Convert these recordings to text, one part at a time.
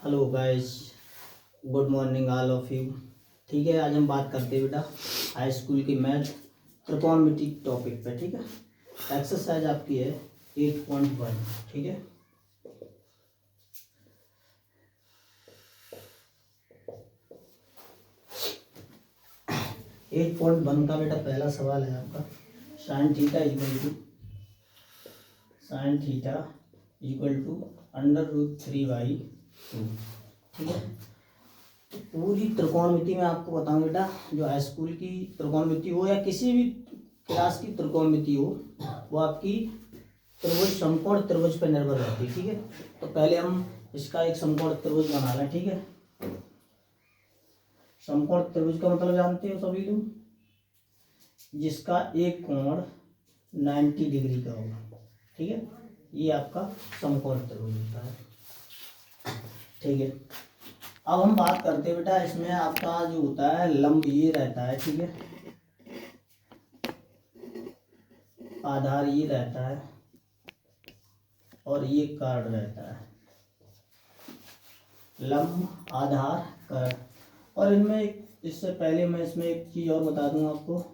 Hello guys, good morning all of you. ठीक है, आज हम बात करते हैं बेटा हाई स्कूल की मैथ त्रिकोणमिति टॉपिक पे। ठीक है, एक्सरसाइज आपकी है 8.1। ठीक है, एट पॉइंट वन का बेटा पहला सवाल है आपका, साइन थीटा इक्वल टू √3/2। ठीक है, पूरी त्रिकोणमिति में आपको बताऊं बेटा, जो हाई स्कूल की त्रिकोणमिति हो या किसी भी क्लास की त्रिकोणमिति हो, वो आपकी त्रिभुज समकोण त्रिभुज पर निर्भर रहती है। ठीक है, तो पहले हम इसका एक समकोण त्रिभुज बना लें। ठीक है, समकोण त्रिभुज का मतलब जानते हो सभी लोग, जिसका एक कोण 90 डिग्री का होगा। ठीक है, ये आपका समकोण त्रिभुज होता है। ठीक है, अब हम बात करते हैं बेटा, इसमें आपका जो होता है लंब ये रहता है। ठीक है, आधार ये रहता है और ये कर्ण रहता है, लंब आधार कर्ण। और इनमें इससे पहले मैं इसमें एक चीज और बता दूं आपको,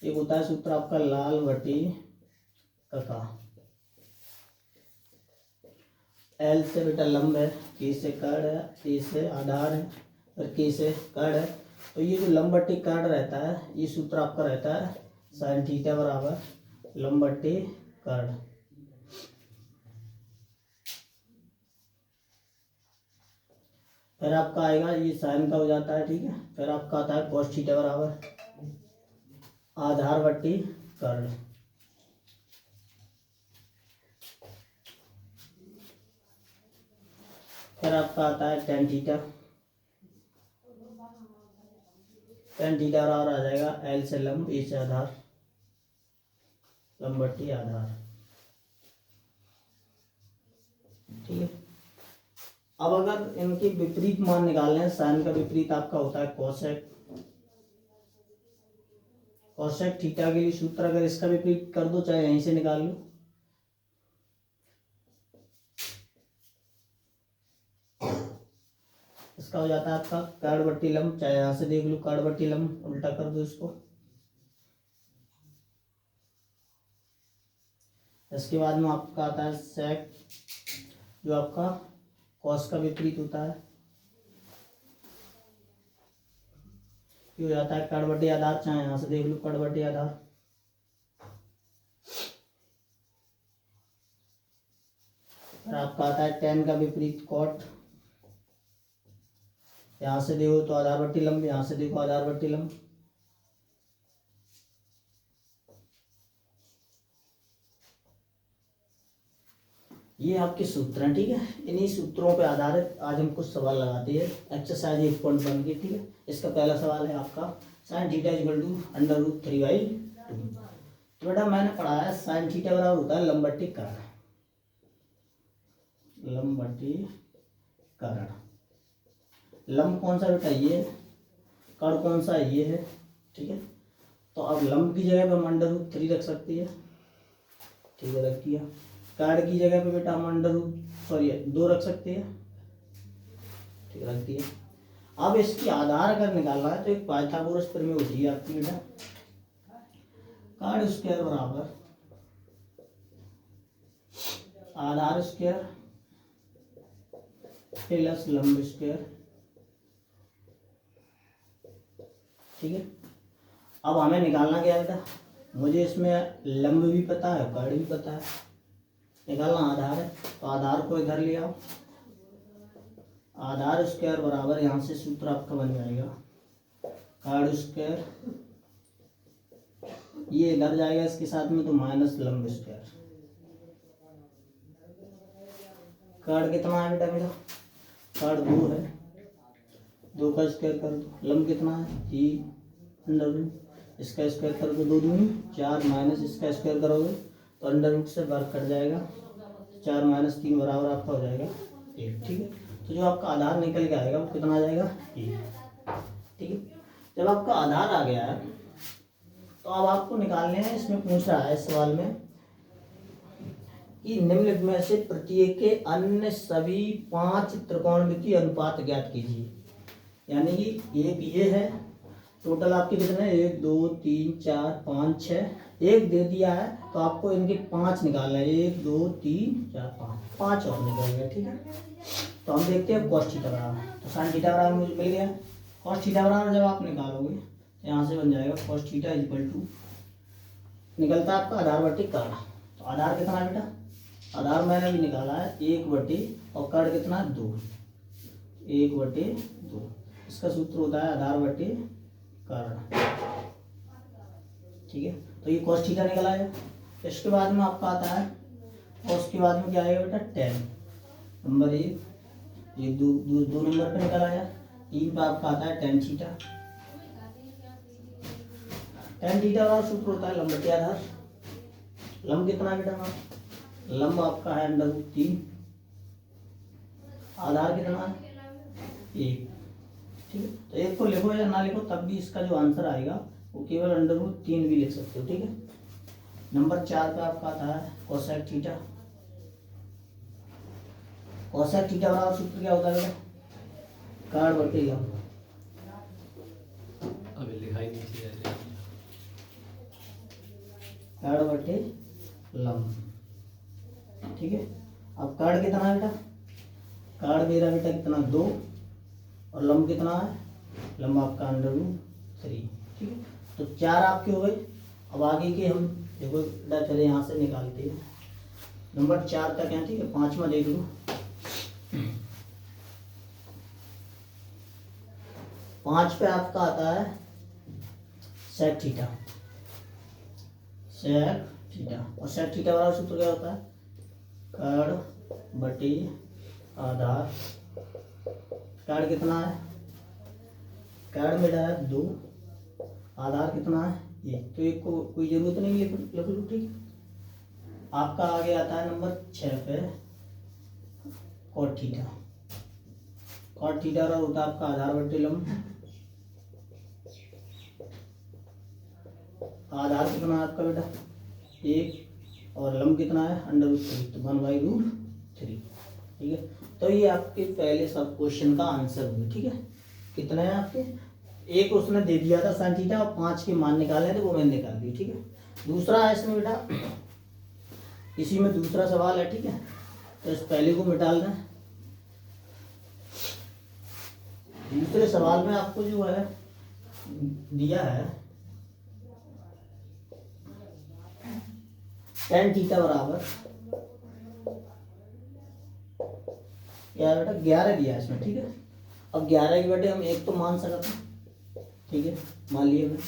एक होता है सूत्र आपका लाल बटी कका। एल से बेटा लंब है, के से कर्ण है, ए से आधार है और के से कर्ण है। तो ये जो लंब बट्टी कर्ण रहता है, ये सूत्र आपका रहता है साइन थीटा बराबर लंब बट्टी कर्ण। फिर आपका आएगा ये साइन का हो जाता है। ठीक है, फिर आपका आता है कॉस थीटा बराबर आधार बट्टी कर्ण। फिर आपका आता है टेन थीटा, टेन थीटा बराबर आ जाएगा एल से लंब ए से आधार लंब बट्टी आधार। ठीक है, अब अगर इनके विपरीत मान निकालने हैं, साइन का विपरीत आपका होता है कोसेक। कोसेक थीटा के लिए सूत्र अगर इसका विपरीत कर दो, चाहे यहीं से निकाल लो, इसका हो जाता है आपका कर्ण बट्टी लंब, चाहे यहां से देख लो कर्ण बट्टी लंब, उल्टा कर दो इसको। इसके बाद में आपका आता है सेक, जो आपका कॉस का विपरीत होता है, ये हो जाता है कर्ण बट्टी आधार, चाहे यहां से देख लो कर्ण बट्टी आधार। फिर आपका आता है टेन का विपरीत कॉट, यहां से देखो तो आधार बट्टी लंब, यहां से देखो आधार बट्टी लंब। ये आपके सूत्र हैं। ठीक है, इन्हीं सूत्रों पे आधारित आज हम कुछ सवाल लगाते हैं एक्सरसाइज 8.1 की। ठीक है, इसका पहला सवाल है आपका साइन थीटा इक्वल टू √3/2। तो बेटा मैंने पढ़ा है साइन थीटा बराबर होता है लंब बट्टी कर्ण, लंब बट्टी कर्ण। लंब कौन सा बेटा ये, कर्ण कौन सा ये है। ठीक है, तो अब लंब की जगह पे हम √3 रख सकते हैं। ठीक है, रख दिया। कर्ण की जगह पे बेटा हम √2 रख सकते हैं। ठीक है, रख दिया। अब इसकी आधार अगर निकालना है तो एक पाइथागोरस प्रमेय होती है आपकी बेटा, कर्ण स्क्वायर बराबर आधार स्क्वायर प्लस लंब स्क्वायर। ठीक है, अब हमें निकालना क्या है बेटा, मुझे इसमें लंब भी पता है कर्ण भी पता है, निकालना आधार है। तो आधार को इधर ले आओ, आधार स्क्वायर बराबर यहाँ से सूत्र आपका बन जाएगा कर्ण स्क्वायर, ये इधर जाएगा इसके साथ में तो माइनस लंब स्क्वायर। कर्ण कितना है बेटा मेरा, कर्ण 2 है, 2 का स्क्वायर कर दो। लंब कितना है 3, इसका स्क्वायर कर दो, 2 दूनी 4, माइनस इसका स्क्वायर करोगे तो अंडर से वर्ग कट जाएगा, 4 - 3 बराबर आपका हो जाएगा 1। ठीक है, तो जो आपका आधार निकल के आएगा वो कितना आ जाएगा 1। ठीक है, जब आपका आधार आ गया है तो अब आपको निकालने हैं, इसमें पूछ रहा है इस सवाल में कि निम्नलिखित में से प्रत्येक के अन्य सभी 5 त्रिकोणमितीय अनुपात ज्ञात कीजिए। यानी कि एक ये है, टोटल आपके कितने, 1 2 3 4 5 6, एक दे दिया है तो आपको इनके 5 निकालना है, 1 2 3 4 5, 5 और निकालेंगे। ठीक है, तो हम देखते हैं cos थीटा बराबर, तो sin थीटा बराबर मुझे मिल गया। cos थीटा बराबर जब आप निकालोगे तो यहाँ से बन जाएगा cos थीटा इक्वल टू, निकलता है आपका आधार बटे कर्ण। तो आधार कितना है बेटा, आधार मैंने भी निकाला है 1 बटे, और कर्ण कितना है 2, 1 बटे 2। इसका सूत्र होता है आधार बटे कर्ण। ठीक है, तो ये cos थीटा निकला है। इसके बाद में आपका आता है, और उसके बाद में क्या आएगा बेटा, tan नंबर 1, ये दो नंबर पे निकल आया। 3 पे आपका आता है tan थीटा। tan थीटा का सूत्र होता है लंब बटे आधार। लंब कितना है बेटा, लंब आपका है √3, आधार कितना है 1। ठीक है, तो 1 को लिखो या ना लिखो तब भी इसका जो आंसर आएगा वो केवल √3 भी लिख सकते हो। ठीक है, नंबर 4 पे आपका आता है कोसेक थीटा। कोसेक थीटा बराबर सूत्र क्या होता है बेटा, कर्ण बटे लंब। अभी लिखाई नहीं है, कर्ण बटे लंब। ठीक है, अब कर्ण कितना है बेटा, कर्ण मेरा बेटा कितना 2, और लंब कितना है, लंब आपका √3। ठीक है, तो 4 आपके हो गए। अब आगे के हम देखो बेटा, चले यहाँ से निकालते हैं नंबर 4 तक है। ठीक है, 5वां देख लो, 5 पे आपका आता है सेक थीटा, सेक थीटा। और सेक थीटा वाला सूत्र क्या होता है, कर्ण बटे आधार। कर्ण कितना है, कर्ण मेरा है 2, आधार कितना है 1, तो 1 को कोई जरूरत नहीं लिख लो। ठीक है, आपका आगे आता है नंबर 6 पे cot थीटा। cot थीटा का होता है आपका आधार बटे लंब। आधार कितना है आपका बेटा 1, और लंब कितना है √3, तो 1/√3। ठीक है, तो ये आपके पहले सब क्वेश्चन का आंसर हुआ। ठीक है, कितने हैं आपके, एक उसने दे दिया था sin थीटा, और 5 के मान निकालने थे वो मैंने निकाल दिए। ठीक है, दूसरा है इसमें बेटा, इसी में दूसरा सवाल है। ठीक है, तो इस पहले को मिटालना है। दूसरे सवाल में आपको जो है दिया है tan थीटा बराबर क्या है बेटा, 11 दिया है इसमें। ठीक है, अब 11 के बेटे हम 1 तो मान सकते हैं। ठीक है, मान लिए हमने।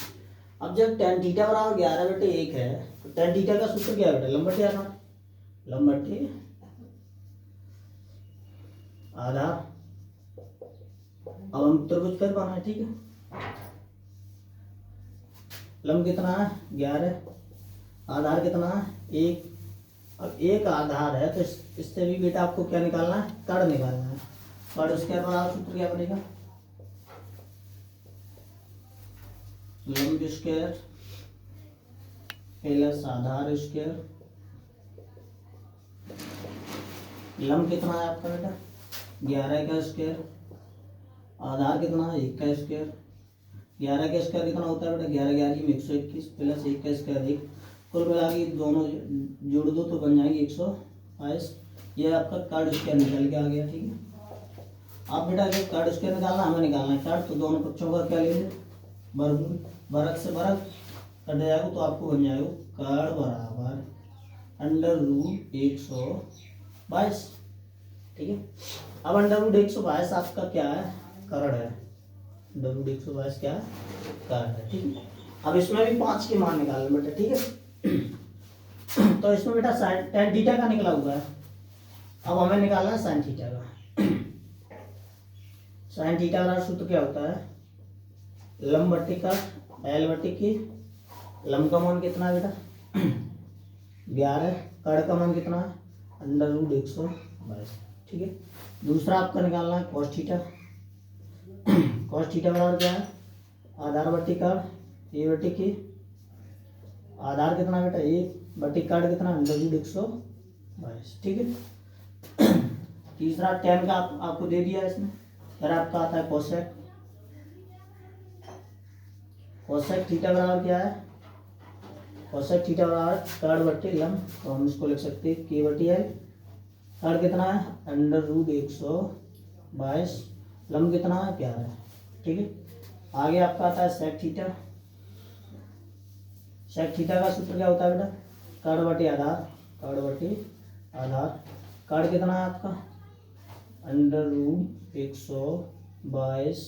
अब जब tan थीटा बराबर 11 बटे 1 है, तो tan थीटा का सूत्र क्या है बेटा, लंब बटे आधार। लंब बटे आधार। अब हम त्रिभुज कर पाना है। ठीक है, लंब कितना है 11, आधार कितना है 1। अब एक आधार है तो इससे भी बेटा आपको क्या निकालना है, कर्ण निकालना है। कर्ण स्क्वायर बराबर सूत्र क्या बनेगा, लंब स्क्वायर प्लस आधार स्क्वायर। लंब कितना है आपका बेटा 11 का स्क्वायर, आधार कितना है 1 का स्क्वायर। 11 का स्क्वायर कितना होता है बेटा, 11 11 में 121 प्लस 1 का स्क्वायर 1, कुल मिला के दोनों जोड़ दो तो बन जाएंगे 122। ये आपका कर्ण स्क्वायर निकल के आ गया। ठीक है, आप बेटा जब कर्ण स्क्वायर निकालना हमें निकालना है कर्ण, तो दोनों पक्षों का क्या ले लें, वर्गमूल। वर्ग से वर्ग कट जाएगा तो आपको बन जाएगा कर्ण बराबर √122। ठीक है, अब √122 आपका क्या है, कर्ण है। √122 क्या है, कर्ण है। ठीक है, अब इसमें भी 5 के मान निकालना बेटा। ठीक है, तो इसमें बेटा tan थीटा का निकला हुआ है, अब हमें निकालना है sin थीटा का। sin थीटा का सूत्र क्या होता है, लंब बटे का l बटे के। लंब का मान कितना है बेटा 11, कर्ण का मान कितना है √122। ठीक है, दूसरा आपका निकालना है cos थीटा। cos थीटा बराबर क्या है, आधार बटे कर्ण a बटे के। आधार कितना बेटा 1 बटे कर्ण कितना √122। 22, ठीक है। तीसरा tan का आपको दे दिया इसमें। फिर आपका आता है कोसेक। कोसेक थीटा बराबर क्या है? कोसेक थीटा बराबर कर्ड बट्टे लंब, तो हम इसको लिख सकते हैं के बटी एल। कर्ड कितना है? √122, लंब कितना है? 11, ठीक है। आगे आपका आता है सेक थीटा। सेक थीटा का सूत्र क्या होता है बेटा? कर्ड बटे आधार, कर्ड बटे आधार। कर्ड कितना है आपका? √122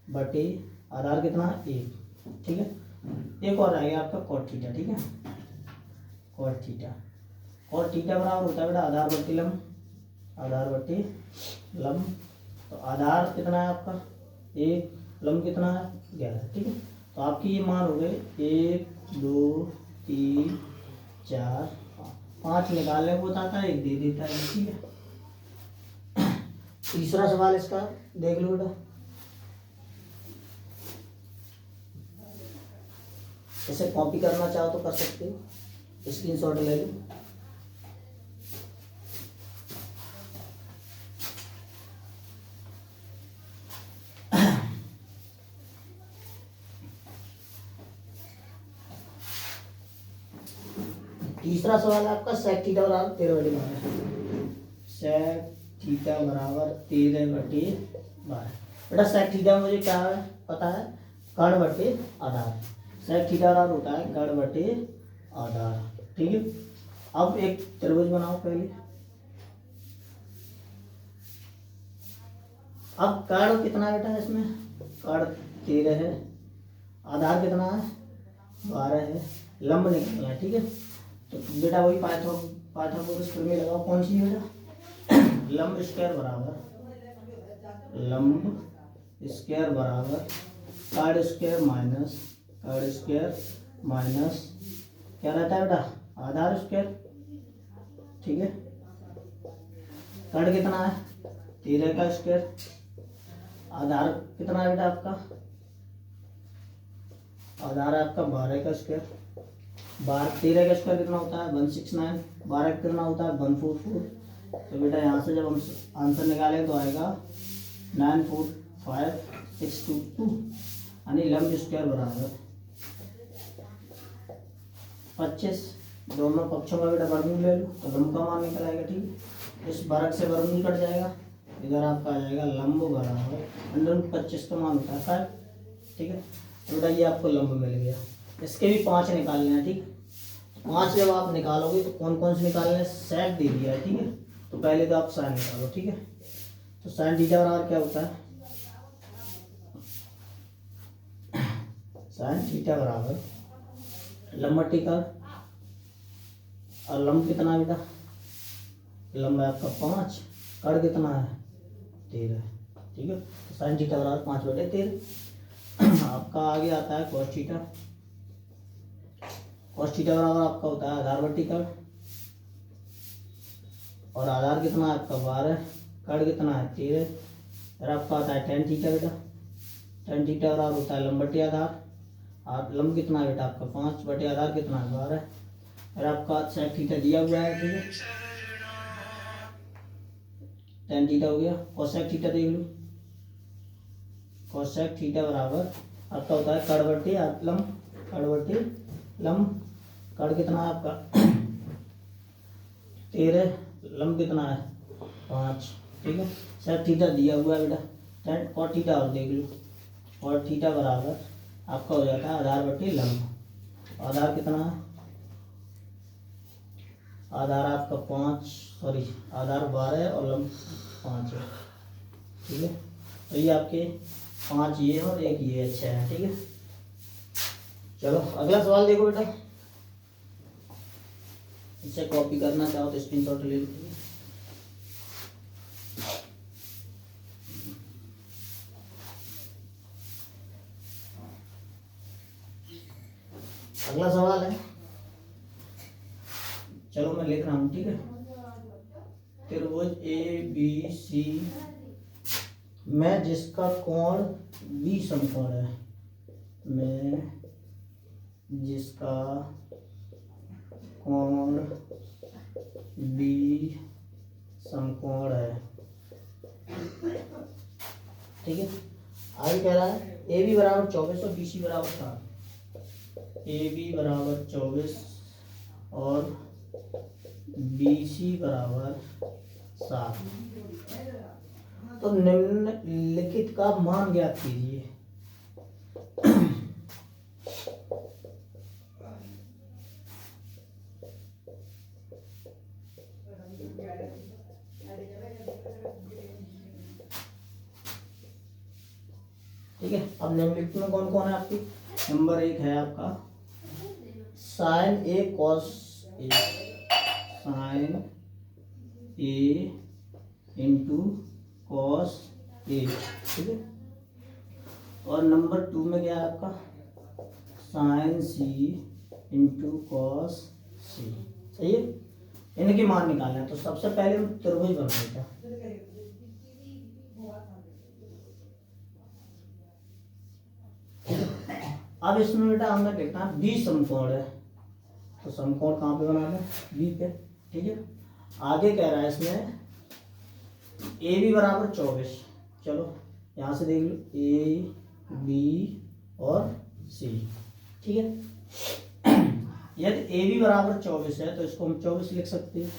बटे आधार कितना? 1, ठीक है। एक और रहेगा आपका कॉट थीटा, ठीक है। कॉट थीटा, कॉट थीटा बराबर होता है बेटा आधार बट्टी लंब, आधार बट्टी लंब। तो आधार कितना है आपका? 1, लंब कितना है? 11, ठीक है। तो आपकी ये मान हो गए 1 2 3 4 5 निकालने को बताता है, 1 दे देता है, ठीक है। तीसरा सवाल इसका देख लो बेटा। इसे कॉपी करना चाहो तो कर सकते हो, स्क्रीनशॉट ले लो। तीसरा सवाल है आपका सेक थीटा बराबर 13/12। सेक थीटा बराबर 13/12। बेटा सेक थीटा मुझे क्या है पता है? कर्ड बटे आधार। सेक थीटा बराबर होता है कर्ड बटे आधार, ठीक है। अब एक त्रिभुज बनाओ पहले। अब कर्ड कितना बेटा है इसमें? कर्ड 13 है, आधार कितना है? 12 है, लंब निकलना है, ठीक है। तो बेटा वही पाइथागोरस प्रमेय लगाओ। कौन सी बेटा? लंब स्क्वायर बराबर कर्ड स्क्वायर माइनस क्या रहता है बेटा? आधार स्क्वायर, ठीक है। कर्ड कितना है? 13 का स्क्वायर। आधार कितना है बेटा आपका? आधार है आपका 12 का स्क्वायर। 13 का स्क्वायर कितना होता है? 169। 12 का कितना होता है? 144। तो बेटा यहाँ से जब हम आंसर निकालें तो आएगा 945,622, यानी लंब स्क्वायर बराबर 25। दोनों पक्षों का बेटा वर्गमूल ले लो तो लंब का मान निकल आएगा, ठीक है। इस वर्ग से वर्गमूल कट जाएगा, इधर आपका आ जाएगा लंब बराबर √25 का मान होता है 5, ठीक है। तो बेटा ये आपको लंब मिल गया। इसके भी 5 निकालने हैं, ठीक है। 5 जब आप निकालोगे तो कौन कौन से निकालने हैं? सेक दे दिया है, ठीक है। तो पहले तो आप साइन निकालो, ठीक है। तो साइन थीटा बराबर क्या होता है? साइन थीटा बराबर लंब बट्टी कर्ड, और लंब कितना है बेटा? लंब है आपका 5, कर्ड कितना है? 13, ठीक है। तो साइन थीटा बराबर 5/13। आपका आगे आता है कॉस थीटा। कॉस थीटा बराबर आपका होता है आधार बट्टी कर्ड, और आधार कितना है आपका? 12, कर्ड कितना है? 13। फिर आपका आता है टेन थीटा बेटा। टेन थीटा बराबर होता है लंब बटे आधार, और लंब कितना है बेटा आपका? 5 बटे आधार कितना है? 12। फिर आपका सेक थीटा दिया हुआ है, ठीक है। टेन थीटा हो गया। कोसेक थीटा देख लो। कोसेक थीटा बराबर आपका होता है कर्ड बटे लंब, कर्ड बटे लंब। कर्ड कितना है आपका? 13, लंब कितना है? 5, ठीक है। सेक थीटा दिया हुआ है बेटा। टेन कॉट थीटा और देख लो। कॉट थीटा बराबर आपका हो जाता है आधार बटे लंब। आधार कितना है? आधार आपका 5, आधार 12 और लंब 5 है, ठीक है। तो ये आपके 5 ये और एक ये अच्छा है, ठीक है। चलो अगला सवाल देखो बेटा। इसे कॉपी करना चाहो तो स्क्रीनशॉट ले लो। अगला सवाल है, चलो मैं लिख रहा हूं, ठीक है। त्रिभुज ABC में जिसका कोण B समकोण है, में जिसका कोण बी समकोण है। ठीक है, आगे कह रहा है ए बी बराबर 24 और बी सी बराबर 7। ए बी बराबर 24 और बी सी बराबर 7। तो निम्नलिखित का मान ज्ञात कीजिए। ठीक है, अब निम्नलिखित में कौन कौन है आपकी? नंबर 1 है आपका sign A cos A, sign A into cos A. ठीक है, और नंबर 2 में क्या है आपका? साइन सी इंटू कॉस सी। सही है, इनके मान निकालना है। तो सबसे पहले हम त्रिभुज बनाएंगे। अब इसमें बेटा हमने देखना है बी समकोण है, तो समकोण कहाँ पे बनाना है? बी पे। ठीक है, आगे कह रहा है इसमें ए बी बराबर 24। चलो यहाँ से देख लो ए बी और सी। ठीक है, यदि ए बी बराबर 24 है तो इसको हम 24 लिख सकते हैं।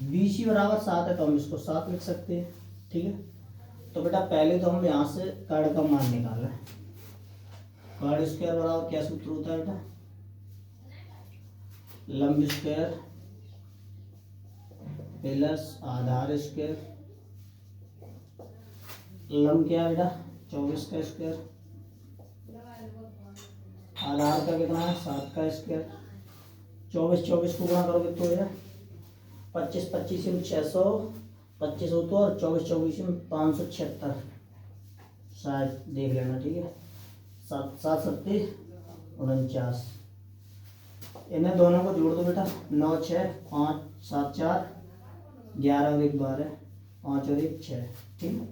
बी सी बराबर 7 है तो हम इसको 7 लिख सकते हैं। ठीक है, तो बेटा पहले तो हम यहाँ से कर्ण का मान निकालना है। कर्ण स्क्वायर बराबर क्या सूत्र होता है बेटा? लंब स्क्वायर प्लस आधार स्क्वायर। लंब क्या है बेटा? 24 का स्क्वायर। आधार का कितना है? 7 का स्क्वायर। 24 को गुणा करोगे तो है 25 में 625 होता है और 24 में 576 शायद देख लेना। ठीक है, 7 7 7 49। इन्हें दोनों को जोड़ दो बेटा। 9 6 5 7 4 11 और 1 12 5 और 1 6। ठीक है,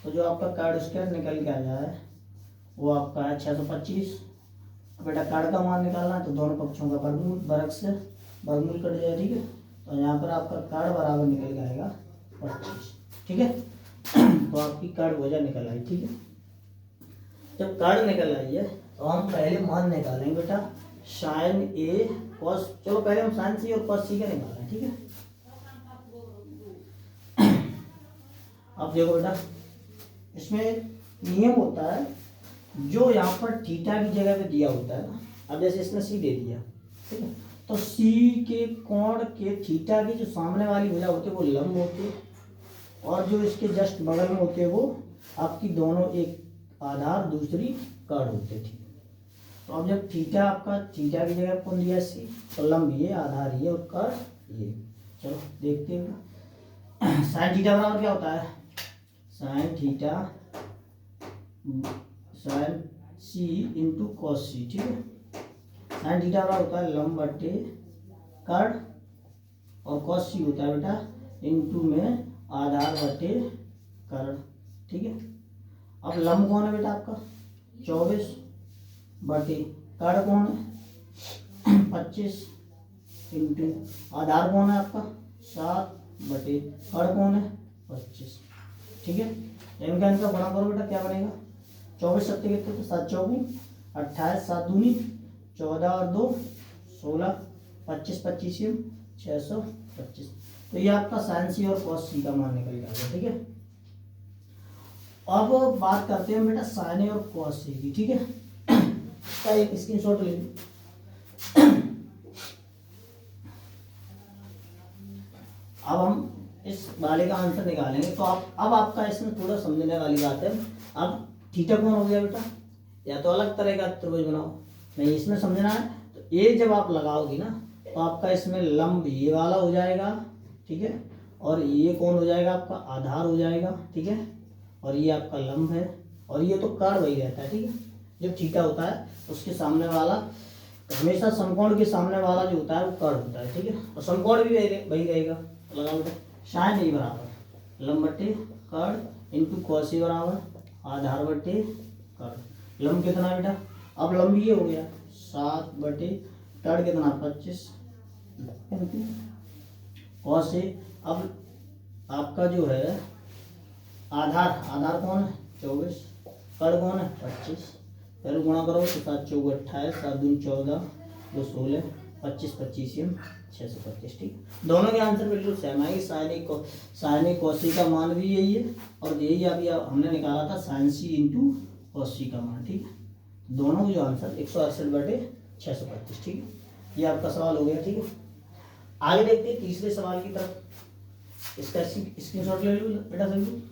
तो जो आपका कर्ण स्क्वायर निकल के आ जाए वो आपका है 625। बेटा कर्ण का मान निकालना है तो दोनों पक्षों का वर्गमूल, वर्ग से वर्गमूल कट जाए। ठीक है, तो यहाँ पर आपका कर्ण बराबर निकल के आएगा 25। ठीक है, तो आपकी कर्ण भुजा निकल आई। ठीक है, जब कर्ण निकल आई है तो हम पहले मान निकालेंगे बेटा साइन ए कॉस। चलो पहले हम साइन सी और कॉस सी का निकालें। ठीक है, अब देखो बेटा इसमें नियम होता है जो यहाँ पर थीटा की जगह पे दिया होता है ना। अब जैसे इसने सी दे दिया, ठीक है, तो सी के कोण के थीटा की जो सामने वाली भुजा होती है वो लंब होती है और जो इसके जस्ट बगल में होते हैं वो आपकी दोनों, एक आधार दूसरी कर्ण होते हैं। ठीक है, तो अब जब थीटा आपका थीटा की जगह कौन दिया? सी, तो लंब ये, आधार ये और कर्ण ये। चलो देखते हैं साइन थीटा बराबर क्या होता है? साइन थीटा साइन सी इंटू कॉस सी। ठीक है, साइन थीटा बराबर होता है लंब बटे कर्ण और कॉस सी होता है बेटा इंटू में आधार बटे कर्ण। ठीक है, अब लंब कौन है बेटा आपका? 24 बटे कर्ण कौन है? 25 इंटू आधार कौन है आपका? 7 बटे कर्ण कौन है? 25। ठीक है, इनका गुणा करो बेटा, क्या बनेगा? 24 7 कितने? तो 7 चौगुन 28, 7 दूनी 14 और 2 16, 25 25 625। तो ये आपका साइन सी और कॉस सी का मान निकल गया। ठीक है, अब बात करते हैं बेटा साइन ए और कॉस सी की। ठीक है, इसका एक स्क्रीनशॉट ले लो। अब हम इस वाले का आंसर निकालेंगे। तो अब आपका इसमें थोड़ा समझने वाली बात है। अब थीटा कौन हो गया बेटा? या तो अलग तरह का त्रिभुज बनाओ, नहीं इसमें समझना है। तो ये जब आप लगाओगी ना तो आपका इसमें लंब ये वाला हो जाएगा। ठीक है, और ये कौन हो जाएगा? आपका आधार हो जाएगा। ठीक है, और ये आपका लंब है और ये तो कर्ण वही रहता है। ठीक है, जब थीटा होता है उसके सामने वाला हमेशा समकोण के सामने वाला जो होता है वो कर्ण होता है। ठीक है, और समकोण भी वही रहेगा। लगाओ बेटा साइन ए बराबर लंब बटे कर्ण इंटू कॉस ए बराबर आधार बटे कर्ण। लंब कितना है बेटा? अब लंब ये हो गया 7 बटे कर्ण कितना? 25 इंटू कॉस ए। अब आपका जो है आधार कौन है 24, कड़ कौन है 25, फिर गुणा करो तो 7 चौक 28, 7 दूनी 14, 2 16, 25 25 625। ठीक, दोनों के आंसर बिल्कुल सेम आएगी। साइन ए कॉस का मान भी यही है और यही अभी हमने निकाला था साइन सी इंटू कॉस का मान। ठीक है, दोनों के जो आंसर 168/625। ठीक है, ये आपका सवाल हो गया। ठीक है, आगे देखते हैं तीसरे सवाल की तरफ। इसका स्क्रीनशॉट ले लो बेटा सभी।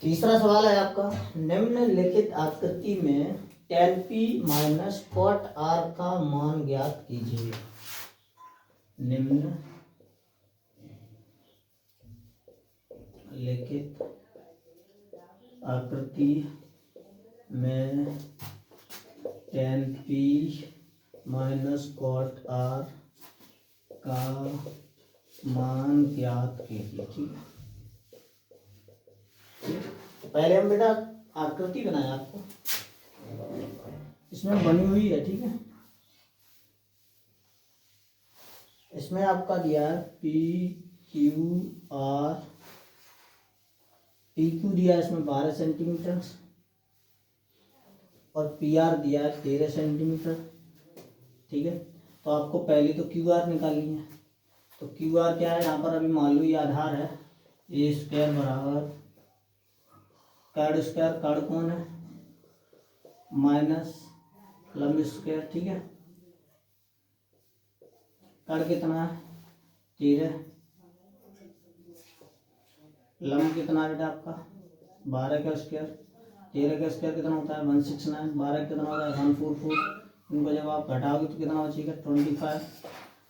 तीसरा सवाल है आपका, निम्नलिखित आकृति में tan p minus cot r का मान ज्ञात कीजिए। निम्नलिखित आकृति में tan p minus cot r का मान ज्ञात कीजिए। ठीक है, पहले हम बेटा आकृति बनाए आपको, इसमें बनी हुई है। ठीक है, इसमें आपका दिया है P Q R, P Q दिया है इसमें 12 सेंटीमीटर और पी आर दिया है 13 सेंटीमीटर। ठीक है, तो आपको पहले तो क्यू आर निकालनी है। तो क्यू आर क्या है, यहाँ पर अभी मान लो ये आधार है, ए स्क्वायर बराबर कार्ड स्क्वायर, कार्ड कौन है माइनस लंब स्क्वायर। ठीक है, कार्ड कितना है 13, लंब कितना है बेटा आपका 12 का स्क्वायर, 13 का स्क्वायर कितना होता है 169, 12 कितना होता है 144। इनको जब आप घटाओगे तो कितना बचेगा 25।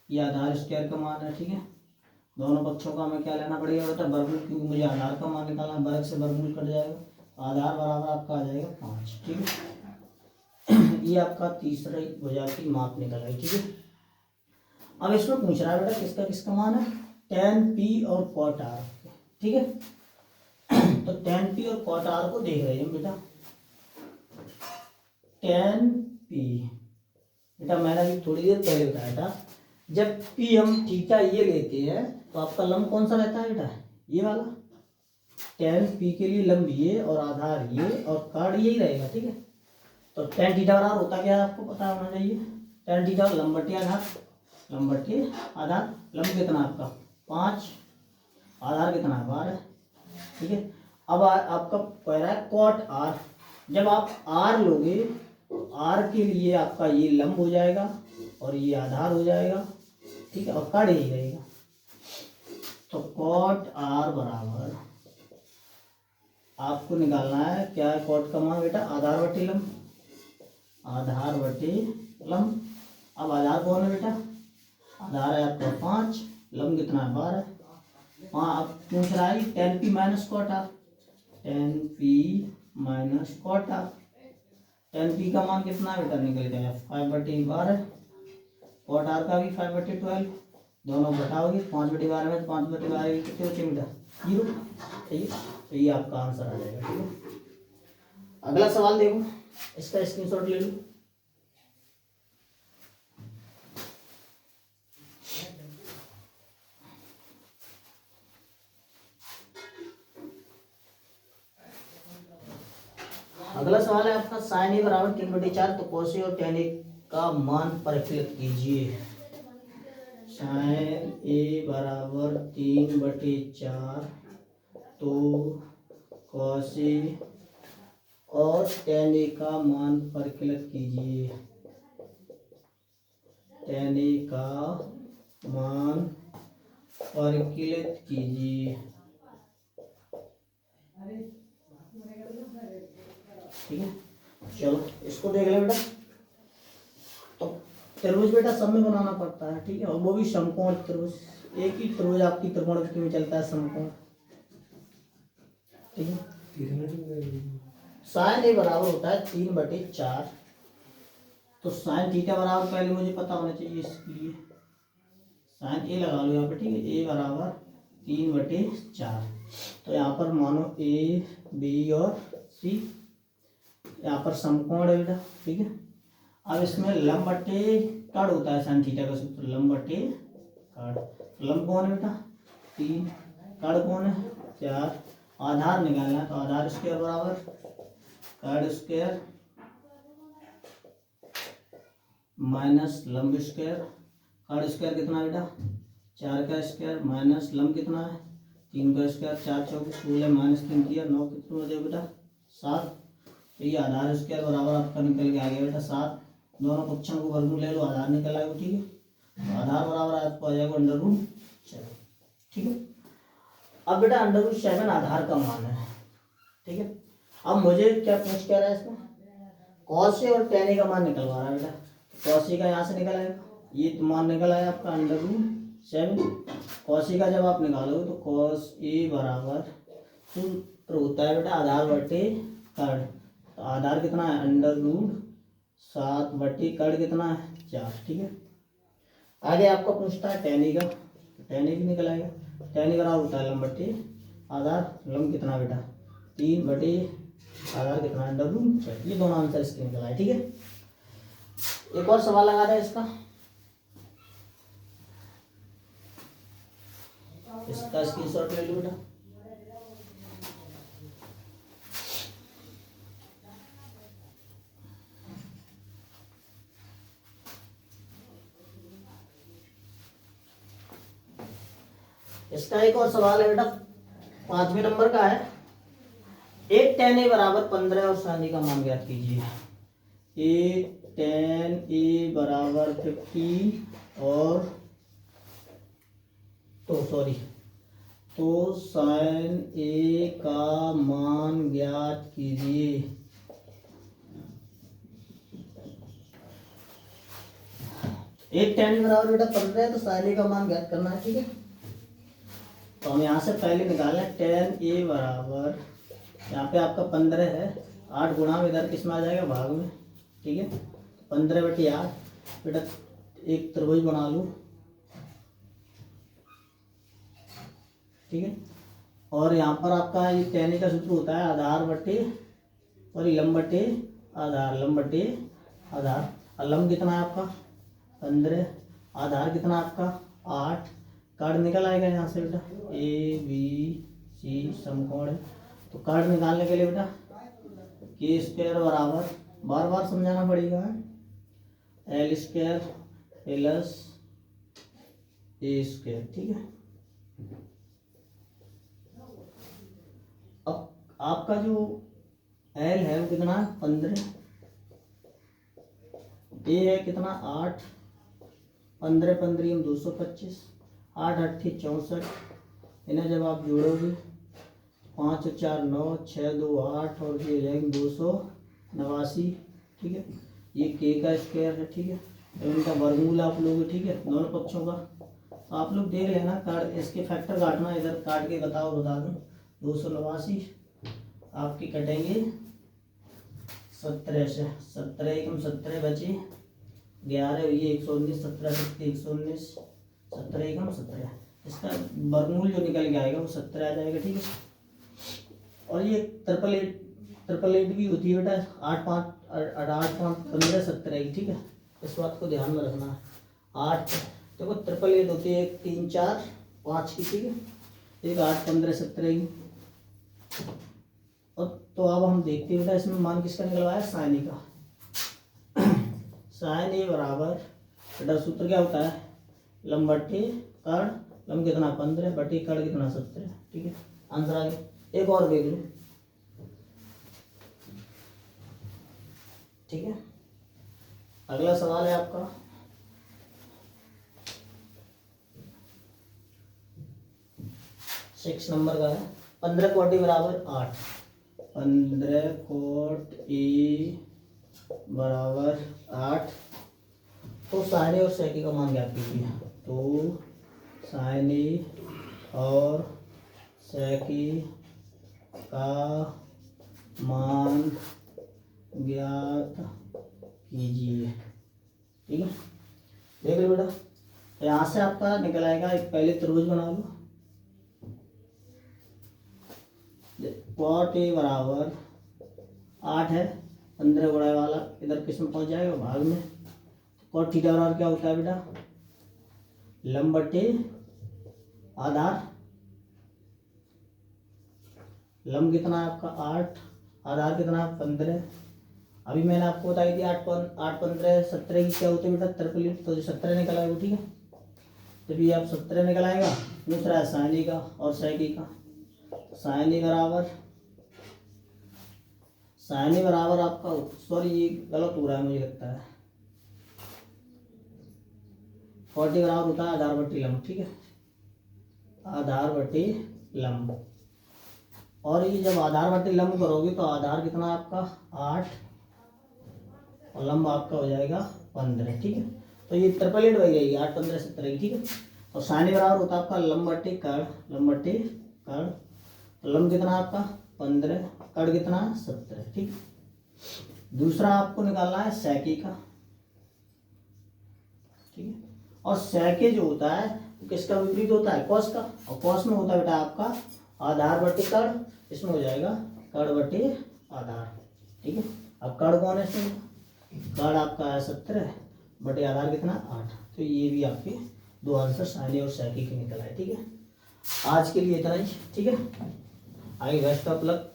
ये आधार स्क्वायर का मान है। ठीक है, दोनों पक्षों का हमें क्या लेना पड़ेगा बेटा वर्गमूल, क्योंकि मुझे आधार का मान निकालना है, वर्ग से वर्गमूल कट जाएगा, आधार बराबर आपका आ जाएगा 5। ठीक है, ये आपका तीसरा भुजा की माप निकल गई। ठीक है, अब इसमें पूछ रहा है बेटा किसका किसका मान है tan p और cot r। ठीक है, तो tan p और cot r को देख रहे हैं बेटा। tan p बेटा मैंने अभी थोड़ी देर पहले बताया था, जब p हम थीटा ये लेते हैं तो आपका लंब कौन सा रहता है बेटा ये वाला। tan p के लिए लंब ये और आधार ये और कार्ड यही रहेगा। ठीक है, तो tan थीटा बराबर होता क्या है आपको पता होना चाहिए। tan थीटा लंब बटे आधार, लंब बटे आधार, लंब कितना आपका 5, आधार कितना है 12। ठीक है, अब आपका कह रहा है cot r, जब आप r लोगे तो r के लिए आपका ये लंब हो जाएगा और ये आधार हो जाएगा। ठीक है, और कार्ड यही रहेगा। तो cot r बराबर आपको निकालना है क्या है cot का मान बेटा आधार बटे लंब, आधार बटे लंब। अब आधार कौन है बेटा, आधार है आपका 5, लंब कितना है 12। हाँ, अब पूछ रहा है tan p minus cot r, tan p minus cot r, tan p का मान कितना बेटा निकल गया 5/12, cot r का भी 5/12, दोनों घटाओगे 5/12 में 5/12 कितने बचे बेटा 0। ठीक है, तो ये आपका आंसर आ जाएगा। ठीक है, अगला सवाल देखो, इसका स्क्रीनशॉट ले लो। अगला सवाल है आपका साइन ए बराबर 3/4, तो cos ए और tan ए का मान परिकलित कीजिए। साइन ए बराबर 3/4, तो cos ए और tan ए का मान परिकलित कीजिए। tan ए का मान परिकलित कीजिए। ठीक है, चलो इसको देख ले बेटा। तो त्रिभुज बेटा सब में बनाना पड़ता है। ठीक है, और वो भी समकोण त्रिभुज, एक ही त्रिभुज आपकी त्रिकोणमिति में चलता है समकोण। ठीक है, साइन ए बराबर होता है 3/4, तो साइन थीटा बराबर पहले मुझे पता होना चाहिए, इसके लिए साइन ए लगा लो यहाँ पे। ठीक है, ए बराबर 3/4, तो यहाँ पर मानो ए बी और सी, यहाँ पर समकोण है बेटा, ठीक है। अब इसमें लंब बट्टे कड़ होता है साइन थीटा का सूत्र, लंब बट्टे कड़। लंब कौन है बेटा 3, कड़ कौन है 4। आधार निकालना है तो आधार स्क्वायर बराबर कड़ स्क्वायर माइनस लंब स्क्वायर। कड़ स्क्वायर कितना बेटा 4 का स्क्वायर माइनस लंब कितना है 3 का स्क्वायर। 4 चौके 16 माइनस 3 किया 9 कितने बचे बेटा 7। तो ये आधार स्क्वायर बराबर आपका निकल के आ गया बेटा 7। दोनों पक्षों को वर्गमूल ले लो, आधार निकल आएगा, ठीक है। तो आधार बराबर आपको आ जाएगा √7, ठीक है। अब बेटा √7 आधार का मान है, ठीक है। अब मुझे क्या पूछ क्या रहा है इसमें, कॉस का और tan का मान निकलवा रहा है बेटा। कॉस का यहाँ से निकल आएगा, ये मान निकल आया आपका √7। कॉस का जब आप निकालोगे तो कॉस ए बराबर सूत्र होता है बेटा आधार बटे कड़। तो आधार कितना है √7 बटे कड़ कितना है 4, ठीक है। आगे आपको पूछता है tan का, tan भी निकल आएगा। tan बराबर होता है लंब बटे आधार, लंब कितना बेटा 3 बटे आधार कितना √7। ये दोनों आंसर इसके निकल आए, ठीक है। एक और सवाल लगा था इसका स्क्रीनशॉट ले लो बेटा। इसका एक और सवाल है बेटा 5वें नंबर का है। एक tan a बराबर 15 और sin a का मान ज्ञात कीजिए। एक tan a बराबर 15 और तो sin a का मान ज्ञात कीजिए। एक tan a बराबर बेटा 15 है तो sin a का मान ज्ञात करना है, ठीक है। तो हम यहाँ से पहले निकालना है tan a बराबर, यहाँ पे आपका 15 है, 8 गुणा में इधर किस में आ जाएगा भाग में, ठीक है। 15 बटे 8 बेटा एक त्रिभुज बना लूँ, ठीक है। और यहाँ पर आपका ये tan का सूत्र होता है आधार बटे और लंब बटे आधार, लंब बटे आधार। और लंब कितना है आपका 15, आधार कितना आपका 8। कार्ड निकल आएगा यहाँ से बेटा ABC समकोण है। तो कार्ड निकालने के लिए बेटा k² बराबर बार बार समझाना पड़ेगा L² प्लस A², ठीक है। अब आपका जो L है वो कितना है 15, A है कितना 8, 15 15 225, 8 8 64। इन्हें जब आप जोड़ोगे 5 4 9 6 2 8 और ये रहेंगे 289, ठीक है। ये k का स्क्वायर है, ठीक है। तो इनका वर्गमूल आप लोगे, ठीक है, दोनों पक्षों का। तो आप लोग देख लेना, काट इसके फैक्टर काटना, इधर काट के बता दूँ 289 आपकी कटेंगे 17 से, 17 एकम 17 बचे 11, ये 119, 17 17 119, 17 एकम 17। इसका वर्गमूल जो निकल के आएगा वो 17 आ जाएगा, ठीक है। और ये 888 भी होती है बेटा 8 5 8 5 15 17 की, ठीक है। इस बात को ध्यान में रखना है। 8 देखो 888 होती है 1 3 4 5 की, ठीक है। एक 8 15 17 की। और तो अब हम देखते हैं बेटा इसमें मान किसका निकलवाया sin a का। sin a बराबर बेटा सूत्र क्या होता है लंब बटे कड़, लंब कितना 15 बटे कड़ कितना 17, ठीक है। आंसर आ गया। एक और देख लो, ठीक है। अगला सवाल है आपका 6 नंबर का है। 15 कोट a बराबर 8, 15 कोट a बराबर 8। तो sin a और sec a का मान ज्ञात कीजिए। तो sin a और sec a का मान ज्ञात कीजिए, ठीक है। देख लो बेटा यहाँ से आपका निकल आएगा, एक पहले त्रिभुज बना लो। कॉट ए बराबर 8 है, 15 गुणा वाला इधर किस में पहुंच जाएगा, भाग में। cot थीटा बराबर क्या होता है बेटा, लंब बटे आधार। लंब कितना है आपका 8, आधार कितना है 15। अभी मैंने आपको बताई थी 8 15 17 की क्या होती है बेटा, त्रिपलिट। तो जो 17 निकल आएगा ठीक है, तो भी आप 17 निकल आएगा। दूसरा है साइन ई का और सेक ई का। साइन ई बराबर आपका, सॉरी ये गलत हो रहा है मुझे लगता है, 40 बराबर होता है आधार बट्टी लंब, ठीक है, आधार बट्टी लंब। और ये जब आधार बट्टी लंब करोगे तो आधार कितना है आपका 8 और लंब आपका हो जाएगा 15, ठीक है। तो ये ट्रिपलेट बन जाएगी 8 15 17 की, ठीक है। और साइन बराबर होता है आपका लंब बट्टी कर्ण, लंब बट्टी कर्ण। तो लंब कितना आपका 15, कर्ण कितना 17, ठीक है। दूसरा आपको निकालना है सेकी का, ठीक है। और सेके जो होता है वो किसका विपरीत होता है, कॉस का। और कॉस में होता है बेटा आपका आधार बट्टी कर्ण, इसमें हो जाएगा कर्ण बट्टी आधार, ठीक है। अब कर्ण कौन है इसमें, कर्ण आपका है 17 बटे आधार कितना 8। तो ये भी आपके दो आंसर साइने और सेकी के निकल आए, ठीक है। आज के लिए इतना ही, ठीक है। आगे बेस्ट ऑफ लक।